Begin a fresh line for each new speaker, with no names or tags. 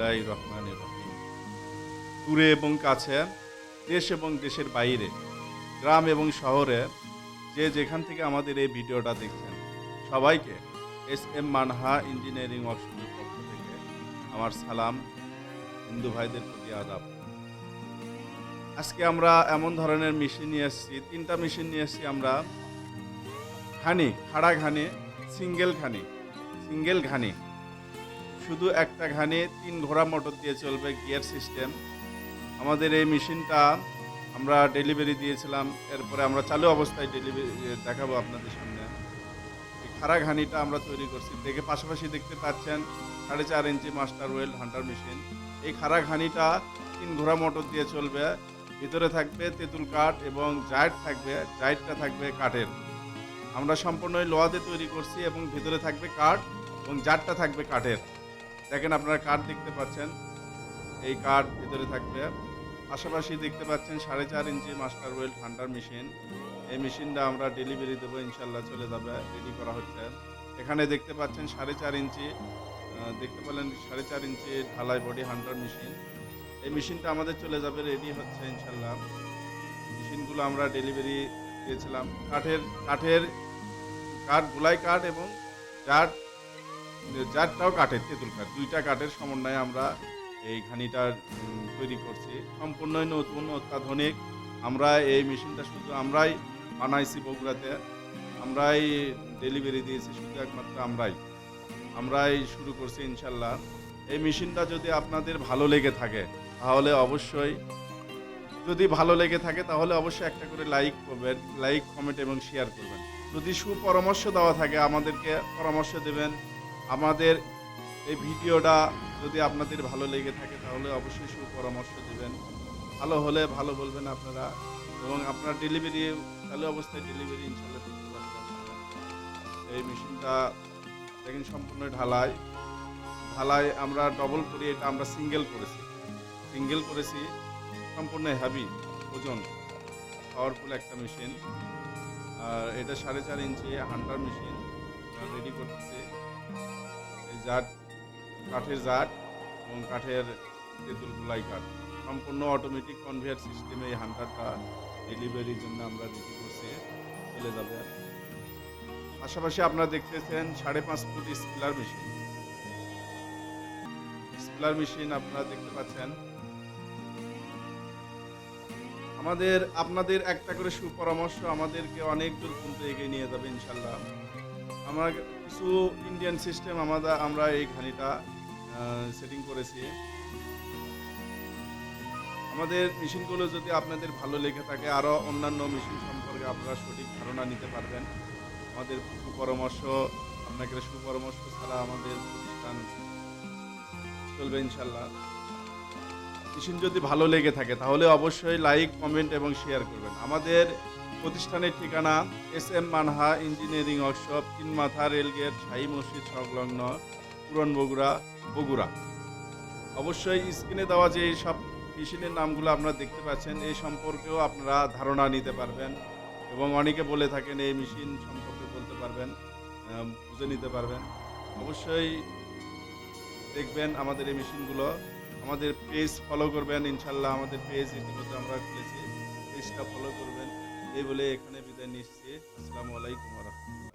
বিসমিল্লাহির রহমানির রহিম। দূরে এবং কাছে, দেশ এবং দেশের বাইরে, গ্রাম এবং শহরে যে যেখান থেকে আমাদের এই ভিডিওটা দেখছেন, সবাইকে এস এম মানহা ইঞ্জিনিয়ারিং ওয়ার্কশপের পক্ষ থেকে আমার সালাম, হিন্দু ভাইদের প্রতি আদাব। আজকে আমরা এমন ধরনের মেশিন নিয়ে এসেছি, 3টা মেশিন নিয়ে এসেছি আমরা। খাড়া ঘানি, সিঙ্গেল ঘানি, শুধু একটা ঘানি 3 ঘোড়া মোটর দিয়ে চলবে, গিয়ার সিস্টেম। আমাদের এই মেশিনটা আমরা ডেলিভারি দিয়েছিলাম, এরপরে আমরা চালু অবস্থায় ডেলিভারি দেখাবো আপনাদের সামনে। এই খাড়া ঘানিটা আমরা তৈরি করছি, পাশাপাশি দেখতে পাচ্ছেন 4.5 ইঞ্চি মাস্টার ওয়েল্ড হান্টার মেশিন। এই খাড়া ঘানিটা 3 ঘোড়া মোটর দিয়ে চলবে। ভিতরে থাকবে তেঁতুল কাঠ এবং জাইটটা থাকবে কাঠের। আমরা সম্পূর্ণই লোহাতে তৈরি করছি এবং ভিতরে থাকবে কাঠ এবং জারটা থাকবে কাঠের। দেখেন, আপনারা কাঠ দেখতে পাচ্ছেন, এই কাঠ ভিতরে থাকবে। পাশাপাশি দেখতে পাচ্ছেন 4.5 ইঞ্চি মাস্টার ওয়েল্ড হান্টার মেশিন। এই মেশিনটা আমরা ডেলিভারি দেবো, ইনশাল্লাহ চলে যাবে, রেডি করা হচ্ছে। এখানে দেখতে পাচ্ছেন 4.5 ইঞ্চি, দেখতে পেলেন 4.5 ইঞ্চি ঢালাই বডি হান্টার মেশিন। এই মেশিনটা আমাদের চলে যাবে, রেডি হচ্ছে ইনশাল্লাহ। মেশিনগুলো আমরা ডেলিভারি দিয়েছিলাম। কাঠ গোলাই কাঠ এবং জারটাও কাঠের, তেঁতুল কাঠ, 2টা কাঠের সমন্বয়ে আমরা এই ঘানিটা তৈরি করছি। সম্পূর্ণই নতুন, অত্যাধুনিক। আমরা এই মেশিনটা শুধু আমরাই বানাইছি বগুড়াতে, আমরাই ডেলিভারি দিয়েছি, শুধু একমাত্র আমরাই শুরু করছি ইনশাল্লাহ। এই মেশিনটা যদি আপনাদের ভালো লেগে থাকে তাহলে অবশ্যই একটা করে লাইক করবেন, কমেন্ট এবং শেয়ার করবেন। যদি সুপরামর্শ দেওয়া থাকে আমাদেরকে পরামর্শ দেবেন। আমাদের এই ভিডিওটা যদি আপনাদের ভালো লেগে থাকে তাহলে অবশ্যই সুপরামর্শ দেবেন। ভালো হলে ভালো বলবেন আপনারা, এবং আপনার ডেলিভারি চালু অবস্থায় ডেলিভারি ইনশাল্লাহ দিতে পারবেন। এই মেশিনটা দেখেন সম্পূর্ণ ঢালাই আমরা ডবল করি, এটা আমরা সিঙ্গেল করেছি। সম্পূর্ণ হেভি ওজন, পাওয়ারফুল একটা মেশিন। আর এটা 4.5 ইঞ্চি হান্টার মেশিন রেডি করতেছি। এই কাঠের জাট এবং কাঠের তেঁতুল গোলাই কাঠ, সম্পূর্ণ অটোমেটিক কনভেয়ার সিস্টেমে এই হান্টারটা ডেলিভারির জন্য আমরা রেডি করছি, চলে যাবে। পাশাপাশি আপনারা দেখতেছেন 5.5 ফুট স্পিলার মেশিন আপনারা দেখতে পাচ্ছেন। আপনাদের একটা করে সুপরামর্শ আমাদেরকে অনেক দূর পর্যন্ত এগিয়ে নিয়ে যাবে ইনশাল্লাহ। আমরা কিছু ইন্ডিয়ান সিস্টেম আমরা এই ঘানিটা সেটিং করেছি। আমাদের মেশিনগুলো যদি আপনাদের ভালো লেগে থাকে, আরও অন্যান্য মেশিন সম্পর্কে আপনারা সঠিক ধারণা নিতে পারবেন। আমাদের সুপরামর্শ ছাড়া আমাদের প্রতিষ্ঠান চলবে ইনশাল্লাহ। মেশিন যদি ভালো লেগে থাকে তাহলে অবশ্যই লাইক, কমেন্ট এবং শেয়ার করবেন। আমাদের প্রতিষ্ঠানের ঠিকানা এস.এম. মানহা ইঞ্জিনিয়ারিং ওয়ার্কশপ, 3 মাথা রেলগেট, শাহী মসজিদ সংলগ্ন, পুরান বগুড়া। অবশ্যই স্ক্রিনে দেওয়া যে সব মেশিনের নামগুলো আপনারা দেখতে পাচ্ছেন, এই সম্পর্কেও আপনারা ধারণা নিতে পারবেন, এবং অনেকে বলে থাকেন এই মেশিন সম্পর্কে বলতে পারবেন, বুঝে নিতে পারবেন। অবশ্যই দেখবেন আমাদের এই মেশিনগুলো। আমাদের পেজ ফলো করবেন ইনশাল্লাহ। আমাদের পেজ ইতিমধ্যে আমরা খুলেছি, পেজটা ফলো করবেন। এই বলে এখানে বিদায় নিচ্ছি। আসসালামু আলাইকুম ওয়া রাহমাতুল্লাহ।